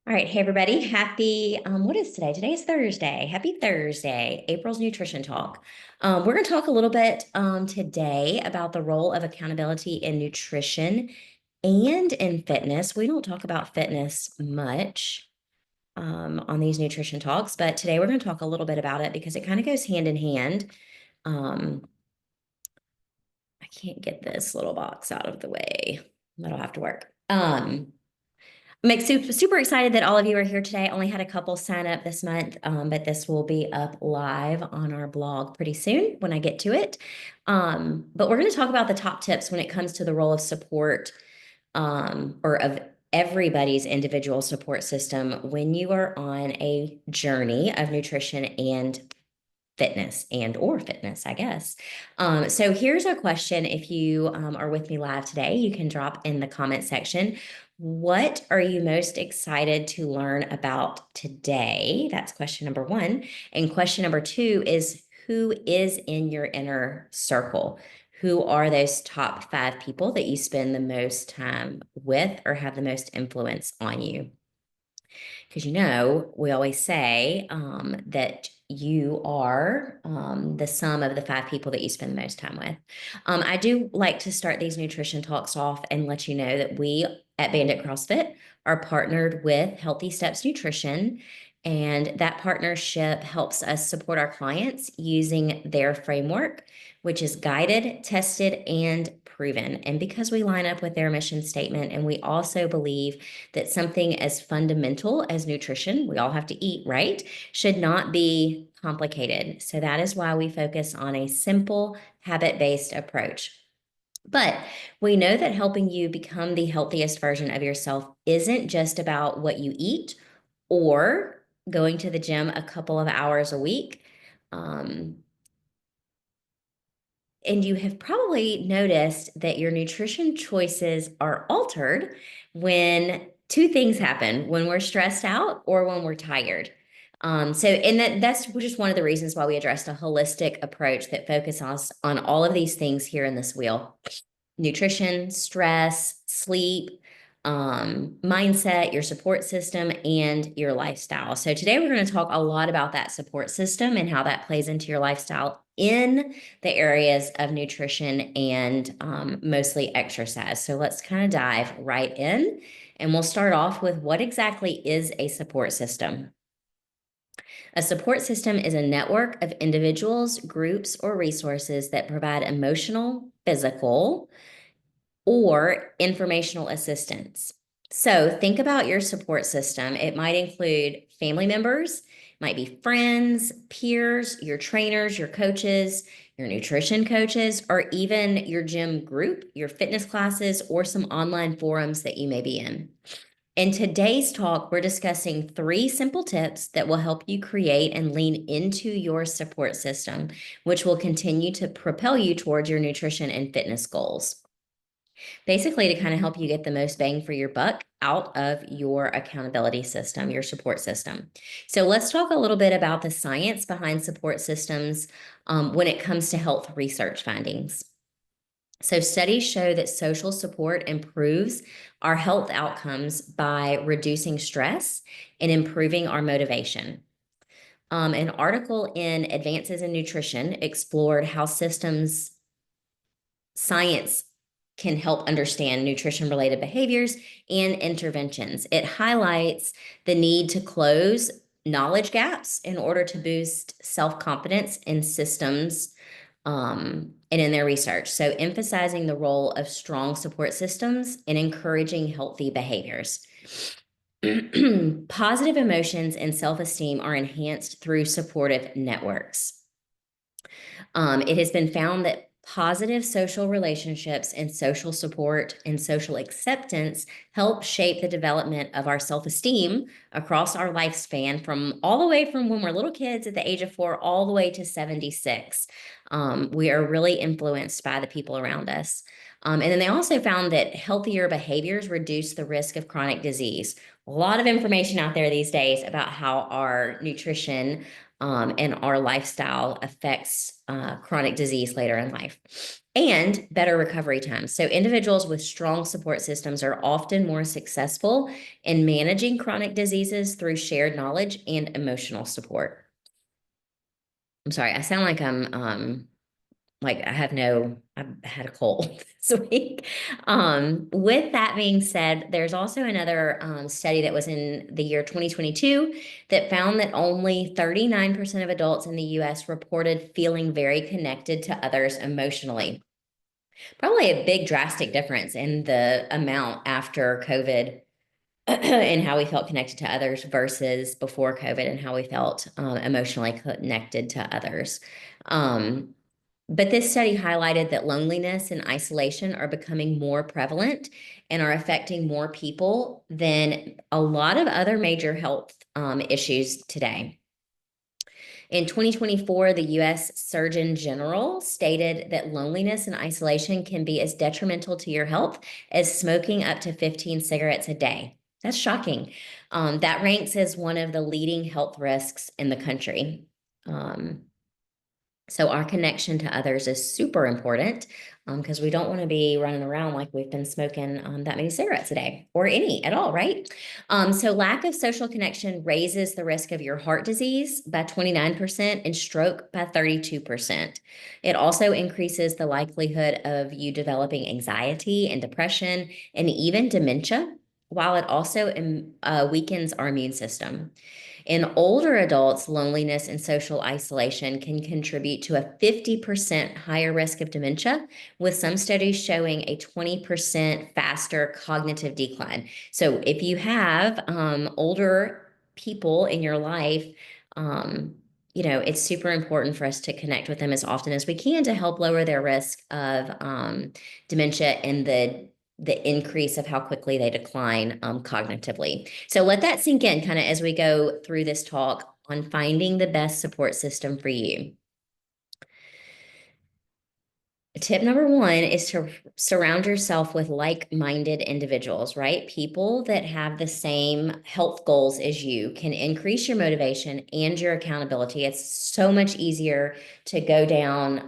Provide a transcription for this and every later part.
All right. Hey, everybody. Happy, what is today? Today is Thursday. Happy Thursday, April's Nutrition Talk. We're going to talk a little bit today about the role of accountability in nutrition and in fitness. We don't talk about fitness much on these nutrition talks, but today we're going to talk a little bit about it because it kind of goes hand in hand. Um, I can't get this little box out of the way. That'll have to work. I'm super excited that all of you are here today. I only had a couple sign up this month, but this will be up live on our blog pretty soon when I get to it. But we're going to talk about the top tips when it comes to the role of support or of everybody's individual support system when you are on a journey of nutrition and fitness, I guess. So here's a question. If you are with me live today, you can drop in the comment section. What are you most excited to learn about today? That's question number one. And question number two is, who is in your inner circle? Who are those top 5 people that you spend the most time with or have the most influence on you? Because we always say that you are the sum of the 5 people that you spend the most time with. I do like to start these nutrition talks off and let you know that we at Bandit CrossFit are partnered with Healthy Steps Nutrition. And that partnership helps us support our clients using their framework, which is guided, tested, and proven. And because we line up with their mission statement, and we also believe that something as fundamental as nutrition, we all have to eat, right, should not be complicated. So that is why we focus on a simple habit-based approach. But we know that helping you become the healthiest version of yourself isn't just about what you eat or going to the gym a couple of hours a week. And you have probably noticed that your nutrition choices are altered when 2 things happen: when we're stressed out or when we're tired. That's just one of the reasons why we addressed a holistic approach that focuses on all of these things here in this wheel: nutrition, stress, sleep, mindset, your support system, and your lifestyle. So today we're going to talk a lot about that support system and how that plays into your lifestyle in the areas of nutrition and mostly exercise. So let's kind of dive right in, and we'll start off with what exactly is a support system. A support system is a network of individuals, groups, or resources that provide emotional, physical, or informational assistance. So think about your support system. It might include family members, might be friends, peers, your trainers, your coaches, your nutrition coaches, or even your gym group, your fitness classes, or some online forums that you may be in. In today's talk, we're discussing 3 simple tips that will help you create and lean into your support system, which will continue to propel you towards your nutrition and fitness goals. Basically, to kind of help you get the most bang for your buck out of your accountability system, your support system. So let's talk a little bit about the science behind support systems when it comes to health research findings. So studies show that social support improves our health outcomes by reducing stress and improving our motivation. An article in Advances in Nutrition explored how systems science can help understand nutrition-related behaviors and interventions. It highlights the need to close knowledge gaps in order to boost self-confidence in systems and in their research. So emphasizing the role of strong support systems and encouraging healthy behaviors. Positive emotions and self-esteem are enhanced through supportive networks. It has been found that positive social relationships and social support and social acceptance help shape the development of our self-esteem across our lifespan, from all the way from when we're little kids at the age of 4 all the way to 76. We are really influenced by the people around us. And then they also found that healthier behaviors reduce the risk of chronic disease. A lot of information out there these days about how our nutrition and our lifestyle affects chronic disease later in life. And better recovery times. So individuals with strong support systems are often more successful in managing chronic diseases through shared knowledge and emotional support. I'm sorry, I sound like I'm like I've had a cold this week. With that being said, there's also another study that was in the year 2022 that found that only 39% of adults in the US reported feeling very connected to others emotionally. Probably a big drastic difference in the amount after COVID and how we felt connected to others versus before COVID and how we felt emotionally connected to others. But this study highlighted that loneliness and isolation are becoming more prevalent and are affecting more people than a lot of other major health issues today. In 2024, the US Surgeon General stated that loneliness and isolation can be as detrimental to your health as smoking up to 15 cigarettes a day. That's shocking. That ranks as one of the leading health risks in the country. So our connection to others is super important because we don't want to be running around like we've been smoking that many cigarettes a day or any at all, right? So lack of social connection raises the risk of your heart disease by 29% and stroke by 32%. It also increases the likelihood of you developing anxiety and depression and even dementia, while it also weakens our immune system. In older adults, loneliness and social isolation can contribute to a 50% higher risk of dementia, with some studies showing a 20% faster cognitive decline. So if you have older people in your life, it's super important for us to connect with them as often as we can to help lower their risk of dementia and the increase of how quickly they decline cognitively. So let that sink in kind of as we go through this talk on finding the best support system for you. Tip number one is to surround yourself with like-minded individuals, right? People that have the same health goals as you can increase your motivation and your accountability. It's so much easier to go down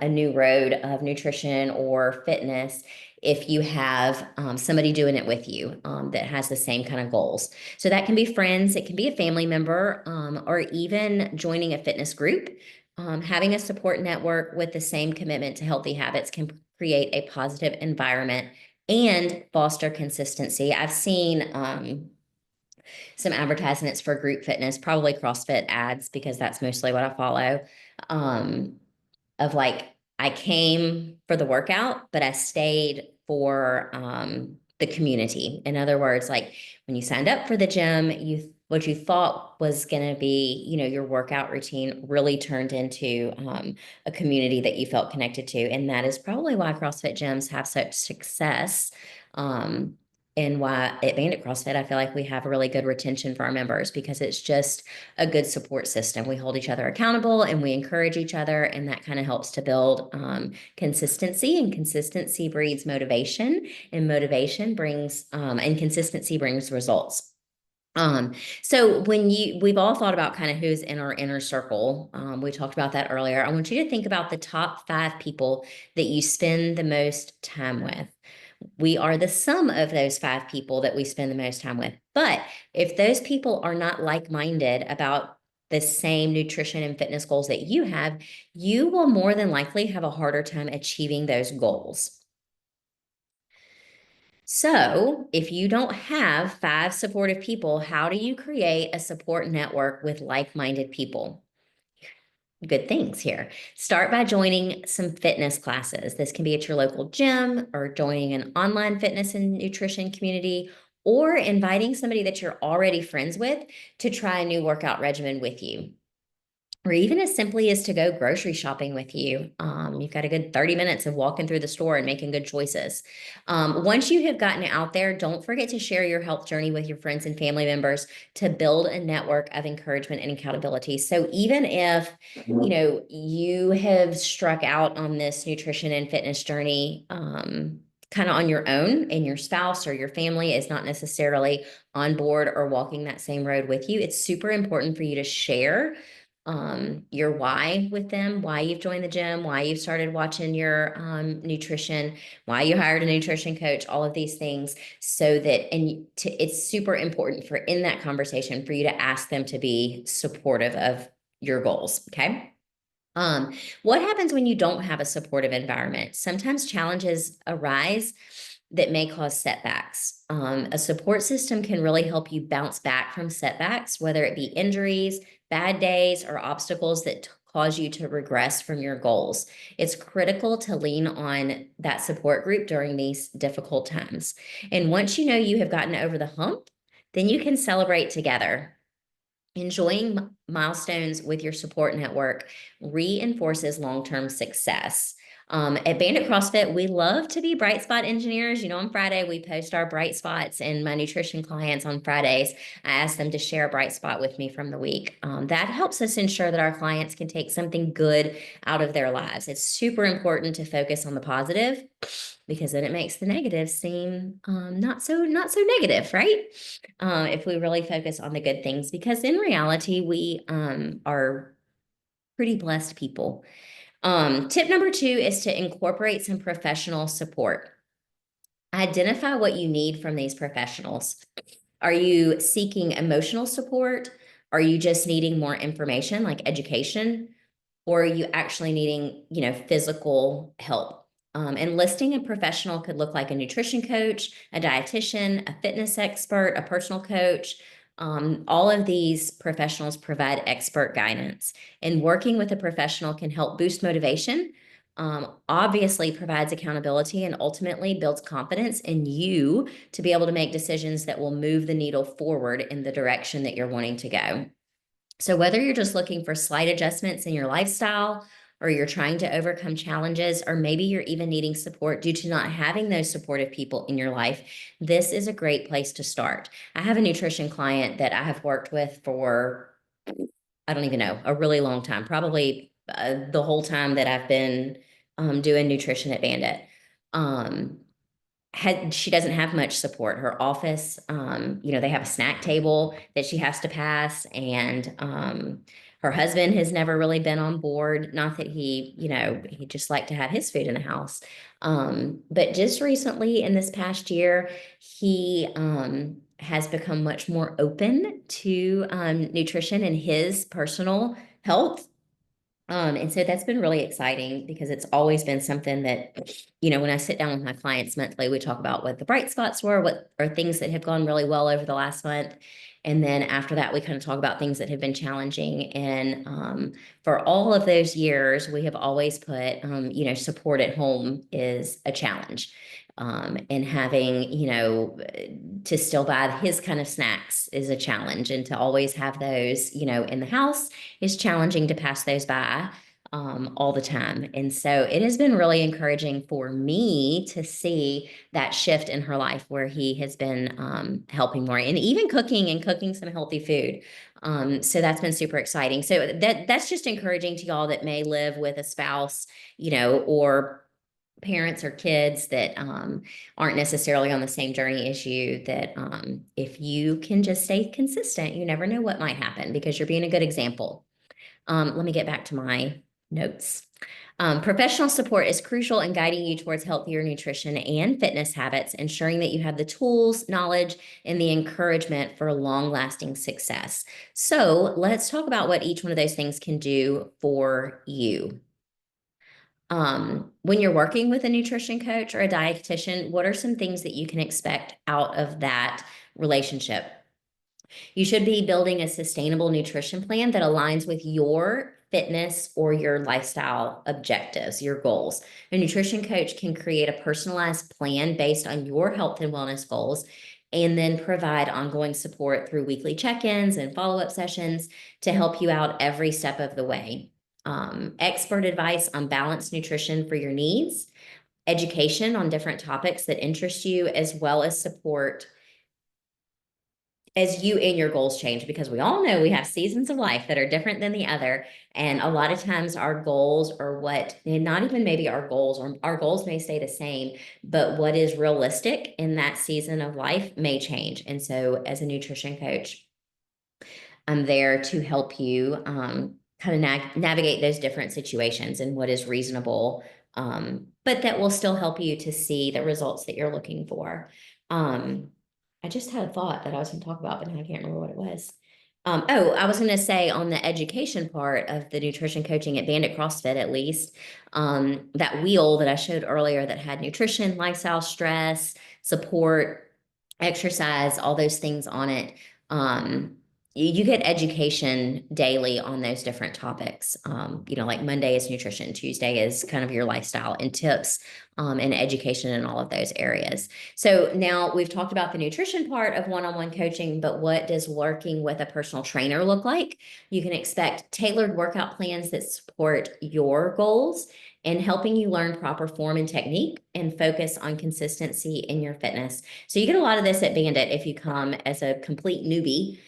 a new road of nutrition or fitness if you have somebody doing it with you that has the same kind of goals. So that can be friends, it can be a family member, or even joining a fitness group. Having a support network with the same commitment to healthy habits can create a positive environment and foster consistency. I've seen some advertisements for group fitness, probably CrossFit ads, because that's mostly what I follow, of like, I came for the workout, but I stayed for the community. In other words, like when you signed up for the gym, what you thought was going to be, your workout routine really turned into a community that you felt connected to. And that is probably why CrossFit gyms have such success. And why at Bandit CrossFit, I feel like we have a really good retention for our members because it's just a good support system. We hold each other accountable and we encourage each other, and that kind of helps to build consistency, and consistency breeds motivation, and motivation brings and consistency brings results. So we've all thought about kind of who's in our inner circle. We talked about that earlier. I want you to think about the top 5 people that you spend the most time with. We are the sum of those 5 people that we spend the most time with. But if those people are not like-minded about the same nutrition and fitness goals that you have, you will more than likely have a harder time achieving those goals. So if you don't have 5 supportive people, how do you create a support network with like-minded people? Good things here. Start by joining some fitness classes. This can be at your local gym or joining an online fitness and nutrition community, or inviting somebody that you're already friends with to try a new workout regimen with you. Or even as simply as to go grocery shopping with you. You've got a good 30 minutes of walking through the store and making good choices. Once you have gotten out there, don't forget to share your health journey with your friends and family members to build a network of encouragement and accountability. So even if, you have struck out on this nutrition and fitness journey, kind of on your own, and your spouse or your family is not necessarily on board or walking that same road with you, it's super important for you to share your why with them, why you've joined the gym, why you've started watching your nutrition, why you hired a nutrition coach, all of these things, so that it's super important for in that conversation for you to ask them to be supportive of your goals. Okay. What happens when you don't have a supportive environment? Sometimes challenges arise that may cause setbacks. A support system can really help you bounce back from setbacks, whether it be injuries, bad days, or obstacles that cause you to regress from your goals. It's critical to lean on that support group during these difficult times. And once you know you have gotten over the hump, then you can celebrate together. Enjoying milestones with your support network reinforces long-term success. At Bandit CrossFit, we love to be bright spot engineers. You know, on Friday, we post our bright spots, and my nutrition clients on Fridays, I ask them to share a bright spot with me from the week. That helps us ensure that our clients can take something good out of their lives. It's super important to focus on the positive, because then it makes the negatives seem not so negative, right? If we really focus on the good things, because in reality, we are pretty blessed people. Tip number 2 is to incorporate some professional support. Identify what you need from these professionals. Are you seeking emotional support? Are you just needing more information, like education? Or are you actually needing, physical help? Enlisting a professional could look like a nutrition coach, a dietitian, a fitness expert, a personal coach. All of these professionals provide expert guidance, and working with a professional can help boost motivation, obviously provides accountability, and ultimately builds confidence in you to be able to make decisions that will move the needle forward in the direction that you're wanting to go. So whether you're just looking for slight adjustments in your lifestyle, or you're trying to overcome challenges, or maybe you're even needing support due to not having those supportive people in your life, this is a great place to start. I have a nutrition client that I have worked with for, I don't even know, a really long time, probably the whole time that I've been doing nutrition at Bandit. She doesn't have much support. Her office, they have a snack table that she has to pass, and her husband has never really been on board. Not that he just liked to have his food in the house. But just recently in this past year, he has become much more open to nutrition and his personal health. And so that's been really exciting, because it's always been something that, when I sit down with my clients monthly, we talk about what the bright spots were, what are things that have gone really well over the last month. And then after that, we kind of talk about things that have been challenging. And for all of those years, we have always put, support at home is a challenge. And having, to still buy his kind of snacks is a challenge. And to always have those, in the house is challenging, to pass those by all the time. And so it has been really encouraging for me to see that shift in her life, where he has been helping more, and even cooking some healthy food. So that's been super exciting. So that's just encouraging to y'all that may live with a spouse, or parents or kids that aren't necessarily on the same journey as you, that if you can just stay consistent, you never know what might happen, because you're being a good example. Let me get back to my notes. Professional support is crucial in guiding you towards healthier nutrition and fitness habits, ensuring that you have the tools, knowledge, and the encouragement for long-lasting success. So let's talk about what each one of those things can do for you. When you're working with a nutrition coach or a dietitian, what are some things that you can expect out of that relationship? You should be building a sustainable nutrition plan that aligns with your fitness or your lifestyle objectives, your goals. A nutrition coach can create a personalized plan based on your health and wellness goals, and then provide ongoing support through weekly check-ins and follow-up sessions to help you out every step of the way. Expert advice on balanced nutrition for your needs, education on different topics that interest you, as well as support as you and your goals change, because we all know we have seasons of life that are different than the other. And a lot of times our goals are not even maybe our goals, or our goals may stay the same, but what is realistic in that season of life may change. And so as a nutrition coach, I'm there to help you kind of navigate those different situations and what is reasonable, but that will still help you to see the results that you're looking for. I just had a thought that I was going to talk about, but now I can't remember what it was. I was going to say on the education part of the nutrition coaching at Bandit CrossFit, at least, that wheel that I showed earlier that had nutrition, lifestyle, stress, support, exercise, all those things on it. You get education daily on those different topics. Like Monday is nutrition, Tuesday is kind of your lifestyle and tips, and education in all of those areas. So now we've talked about the nutrition part of one-on-one coaching, but what does working with a personal trainer look like? You can expect tailored workout plans that support your goals and helping you learn proper form and technique and focus on consistency in your fitness. So you get a lot of this at Bandit if you come as a complete newbie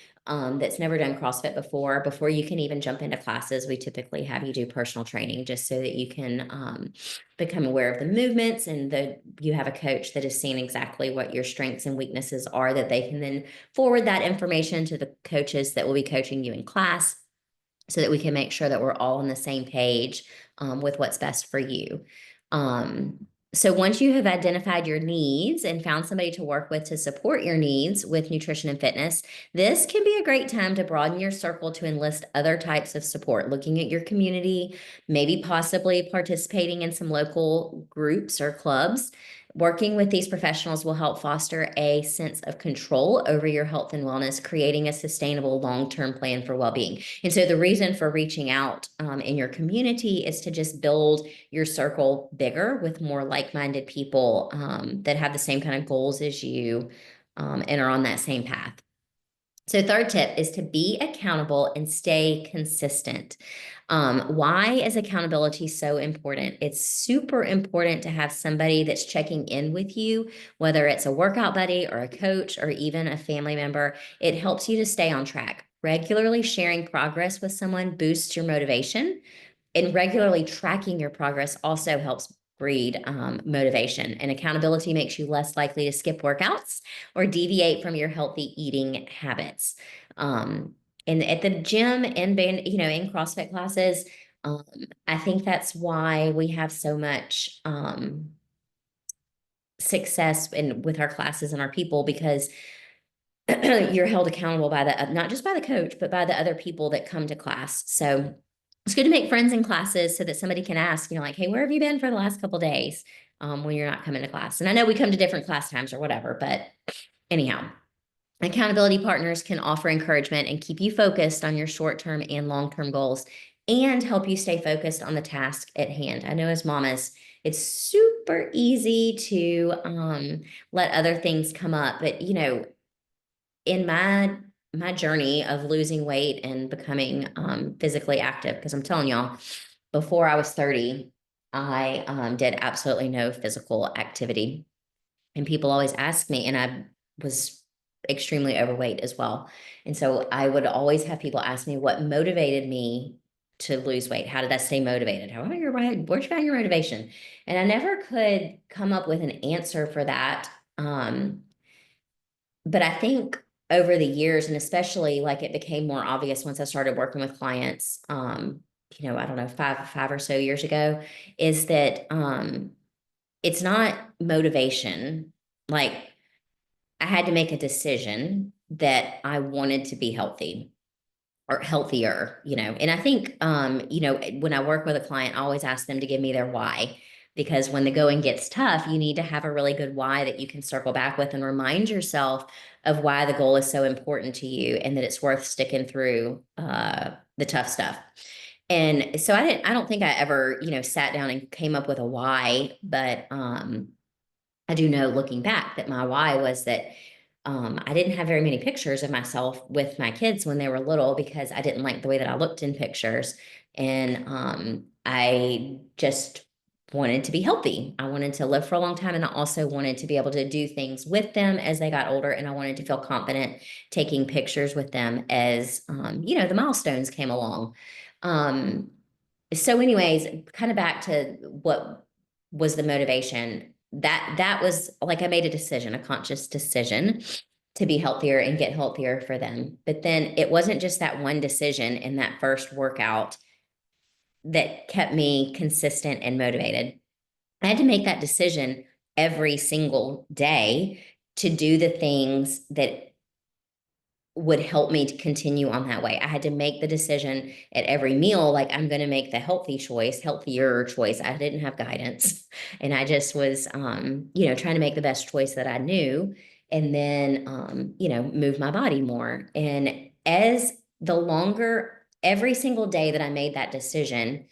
that's never done CrossFit before you can even jump into classes. We typically have you do personal training just so that you can become aware of the movements and you have a coach that is seeing exactly what your strengths and weaknesses are, that they can then forward that information to the coaches that will be coaching you in class so that we can make sure that we're all on the same page with what's best for you. So once you have identified your needs and found somebody to work with to support your needs with nutrition and fitness, this can be a great time to broaden your circle to enlist other types of support, looking at your community, maybe possibly participating in some local groups or clubs. Working with these professionals will help foster a sense of control over your health and wellness, creating a sustainable long-term plan for well-being. And so the reason for reaching out in your community is to just build your circle bigger with more like-minded people that have the same kind of goals as you and are on that same path. So third tip is to be accountable and stay consistent. Why is accountability so important? It's super important to have somebody that's checking in with you, whether it's a workout buddy or a coach or even a family member. It helps you to stay on track. Regularly sharing progress with someone boosts your motivation, and regularly tracking your progress also helps breed motivation. And accountability makes you less likely to skip workouts or deviate from your healthy eating habits. And at the gym and in CrossFit classes, I think that's why we have so much success with our classes and our people, because you're held accountable by not just by the coach, but by the other people that come to class. So it's good to make friends in classes so that somebody can ask, like, hey, where have you been for the last couple of days when you're not coming to class? And I know we come to different class times or whatever, but anyhow, accountability partners can offer encouragement and keep you focused on your short-term and long-term goals and help you stay focused on the task at hand. I know as mamas, it's super easy to let other things come up, but in my journey of losing weight and becoming physically active, because I'm telling y'all, before I was 30, I did absolutely no physical activity. And people always ask me, and I was extremely overweight as well. And so I would always have people ask me what motivated me to lose weight. How did I stay motivated? Where'd you find your motivation? And I never could come up with an answer for that. But I think over the years, and especially like it became more obvious once I started working with clients, I don't know, five or so years ago, is that it's not motivation. Like I had to make a decision that I wanted to be healthy or healthier, and I think, when I work with a client, I always ask them to give me their why. Because when the going gets tough, you need to have a really good why that you can circle back with and remind yourself of why the goal is so important to you and that it's worth sticking through the tough stuff. And so I don't think I ever, sat down and came up with a why, but I do know looking back that my why was that I didn't have very many pictures of myself with my kids when they were little because I didn't like the way that I looked in pictures. And I just wanted to be healthy. I wanted to live for a long time. And I also wanted to be able to do things with them as they got older. And I wanted to feel confident taking pictures with them as, the milestones came along. So anyways, kind of back to what was the motivation. That was like I made a decision, a conscious decision to be healthier and get healthier for them. But then it wasn't just that one decision in that first workout that kept me consistent and motivated. I had to make that decision every single day to do the things that would help me to continue on that way. I had to make the decision at every meal, like I'm going to make the healthier choice. I didn't have guidance. And I just was, trying to make the best choice that I knew and then, move my body more. And as the longer, every single day that I made that decision,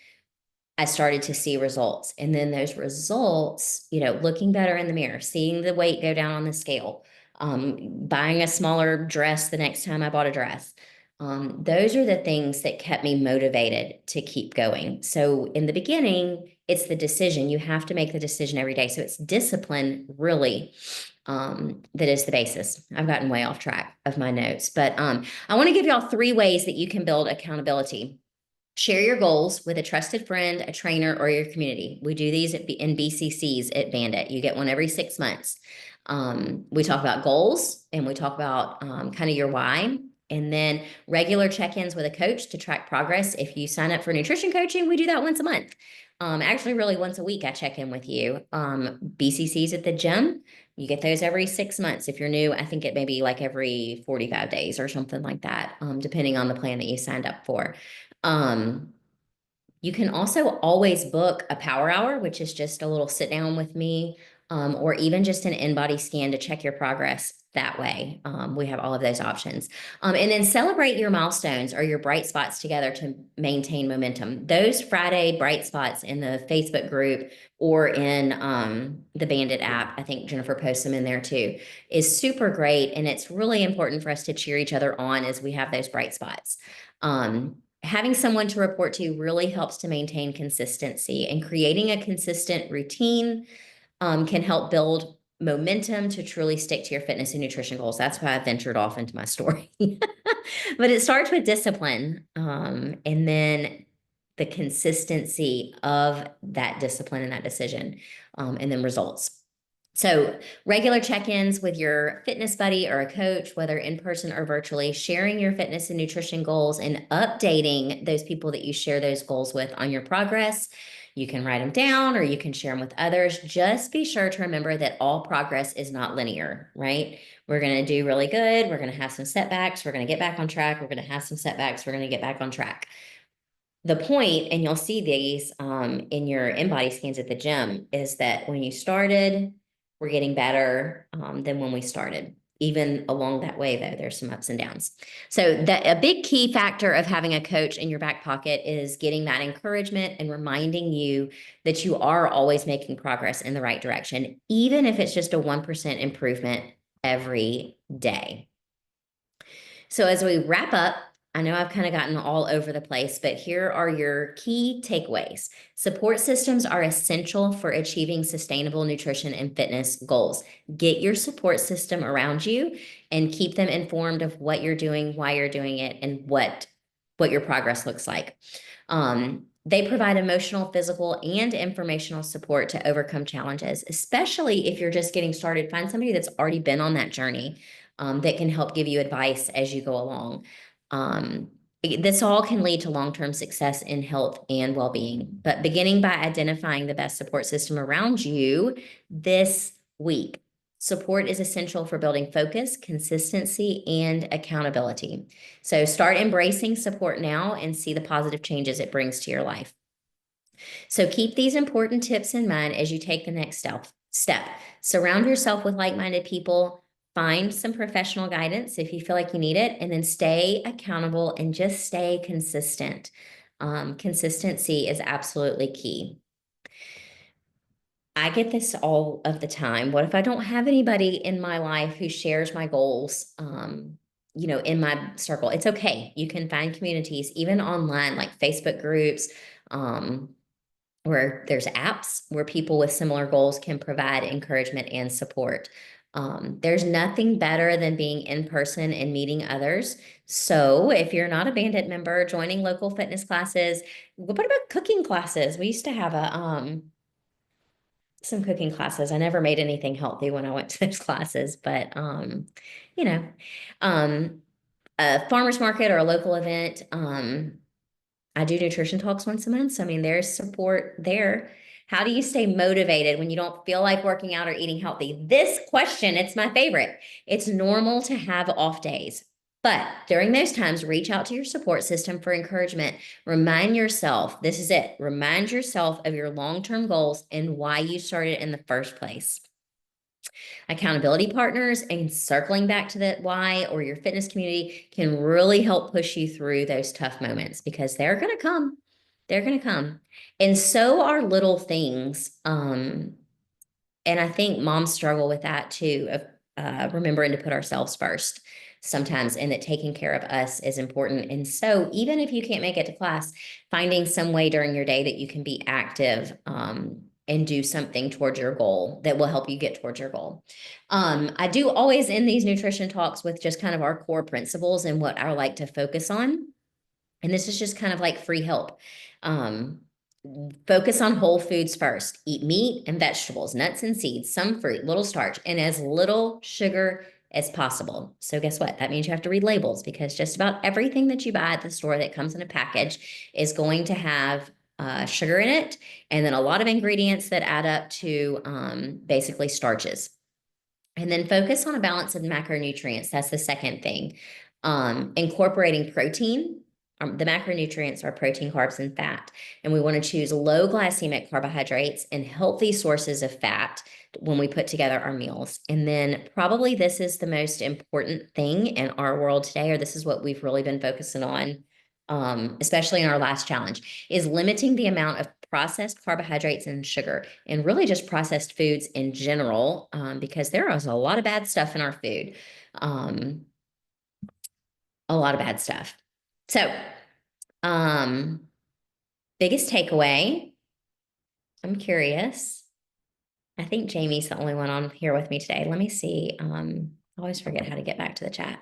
I started to see results. And then those results, looking better in the mirror, seeing the weight go down on the scale, buying a smaller dress the next time I bought a dress. Those are the things that kept me motivated to keep going. So in the beginning, it's the decision. You have to make the decision every day. So it's discipline, really, that is the basis. I've gotten way off track of my notes, but I want to give y'all 3 ways that you can build accountability. Share your goals with a trusted friend, a trainer, or your community. We do these in BCCs at Bandit. You get one every 6 months. We talk about goals and we talk about kind of your why. And then regular check-ins with a coach to track progress. If you sign up for nutrition coaching, we do that once a month. Actually, really once a week, I check in with you. BCCs at the gym, you get those every 6 months. If you're new, I think it may be like every 45 days or something like that, depending on the plan that you signed up for. Um, you can also always book a power hour, which is just a little sit down with me, or even just an in-body scan to check your progress that way. We have all of those options. And then celebrate your milestones or your bright spots together to maintain momentum. Those Friday bright spots in the Facebook group or in the Bandit app, I think Jennifer posts them in there too, is super great. And it's really important for us to cheer each other on as we have those bright spots. Having someone to report to really helps to maintain consistency, and creating a consistent routine can help build momentum to truly stick to your fitness and nutrition goals. That's why I ventured off into my story. But it starts with discipline, and then the consistency of that discipline and that decision, and then results. So regular check-ins with your fitness buddy or a coach, whether in person or virtually, sharing your fitness and nutrition goals and updating those people that you share those goals with on your progress. You can write them down or you can share them with others. Just be sure to remember that all progress is not linear, right? We're going to do really good. We're going to have some setbacks. We're going to get back on track. We're going to have some setbacks. We're going to get back on track. The point, and you'll see these in your in-body scans at the gym, is that when you started, we're getting better than when we started. Even along that way, though, there's some ups and downs. So that a big key factor of having a coach in your back pocket is getting that encouragement and reminding you that you are always making progress in the right direction, even if it's just a 1% improvement every day. So as we wrap up, I know I've kind of gotten all over the place, but here are your key takeaways. Support systems are essential for achieving sustainable nutrition and fitness goals. Get your support system around you and keep them informed of what you're doing, why you're doing it, and what your progress looks like. They provide emotional, physical, and informational support to overcome challenges, especially if you're just getting started. Find somebody that's already been on that journey that can help give you advice as you go along. This all can lead to long-term success in health and well-being, but beginning by identifying the best support system around you this week. Support is essential for building focus, consistency, and accountability. So start embracing support now and see the positive changes it brings to your life. So keep these important tips in mind as you take the next step. Surround yourself with like-minded people. Find some professional guidance if you feel like you need it, and then stay accountable and just stay consistent. Consistency is absolutely key. I get this all of the time. What if I don't have anybody in my life who shares my goals, in my circle? It's okay. You can find communities, even online, like Facebook groups, where there's apps where people with similar goals can provide encouragement and support. There's nothing better than being in person and meeting others. So if you're not a Bandit member, joining local fitness classes. What about cooking classes? We used to have some cooking classes. I never made anything healthy when I went to those classes, but you know, a farmer's market or a local event. I do nutrition talks once a month. So, I mean, there's support there. How do you stay motivated when you don't feel like working out or eating healthy? This question, it's my favorite. It's normal to have off days. But during those times, reach out to your support system for encouragement. Remind yourself, this is it. Remind yourself of your long-term goals and why you started in the first place. Accountability partners and circling back to that why or your fitness community can really help push you through those tough moments because they're going to come. They're going to come. And so are little things. And I think moms struggle with that too, of remembering to put ourselves first sometimes, and that taking care of us is important. And so even if you can't make it to class, finding some way during your day that you can be active and do something towards your goal that will help you get towards your goal. I do always end these nutrition talks with just kind of our core principles and what I like to focus on. And this is just kind of like free help. Focus on whole foods first. Eat meat and vegetables, nuts and seeds, some fruit, little starch, and as little sugar as possible. So guess what? That means you have to read labels because just about everything that you buy at the store that comes in a package is going to have sugar in it, and then a lot of ingredients that add up to basically starches. And then focus on a balance of macronutrients. That's the second thing. Incorporating protein. The macronutrients are protein, carbs, and fat. And we want to choose low glycemic carbohydrates and healthy sources of fat when we put together our meals. And then probably this is the most important thing in our world today, or this is what we've really been focusing on, especially in our last challenge, is limiting the amount of processed carbohydrates and sugar, and really just processed foods in general, because there is a lot of bad stuff in our food. A lot of bad stuff. So, biggest takeaway, I'm curious. I think Jamie's the only one on here with me today. Let me see. I always forget how to get back to the chat.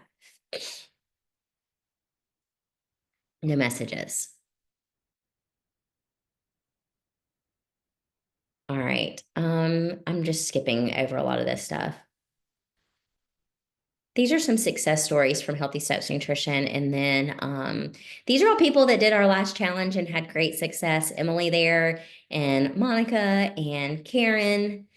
No messages. All right. I'm just skipping over a lot of this stuff. These are some success stories from Healthy Steps Nutrition. And then these are all people that did our last challenge and had great success. Emily there and Monica and Karen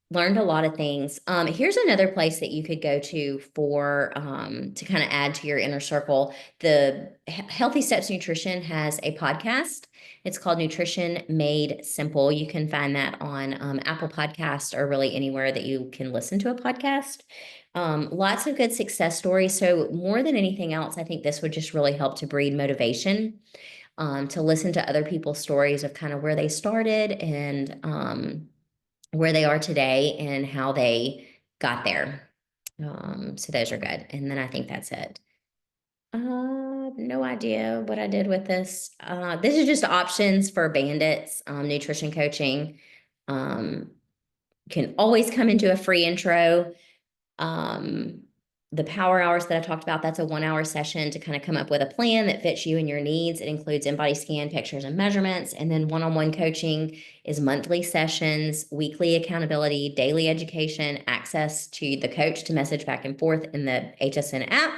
learned a lot of things. Here's another place that you could go to for to kind of add to your inner circle. The Healthy Steps Nutrition has a podcast. It's called Nutrition Made Simple. You can find that on Apple Podcast or really anywhere that you can listen to a podcast. Lots of good success stories. So more than anything else, I think this would just really help to breed motivation, to listen to other people's stories of kind of where they started and where they are today and how they got there. So those are good. And then I think that's it. No idea what I did with this. This is just options for bandits, nutrition coaching. Can always come into a free intro. The power hours that I talked about, that's a 1 hour session to kind of come up with a plan that fits you and your needs. It includes InBody scan, pictures, and measurements. And then one-on-one coaching is monthly sessions, weekly accountability, daily education, access to the coach to message back and forth in the HSN app.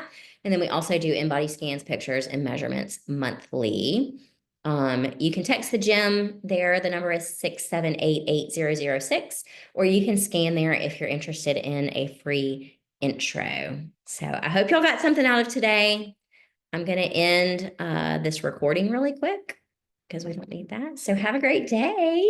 And then we also do InBody scans, pictures, and measurements monthly. You can text the gym there. The number is 678-8006, or you can scan there if you're interested in a free intro. So I hope y'all got something out of today. I'm going to end this recording really quick because we don't need that. So have a great day.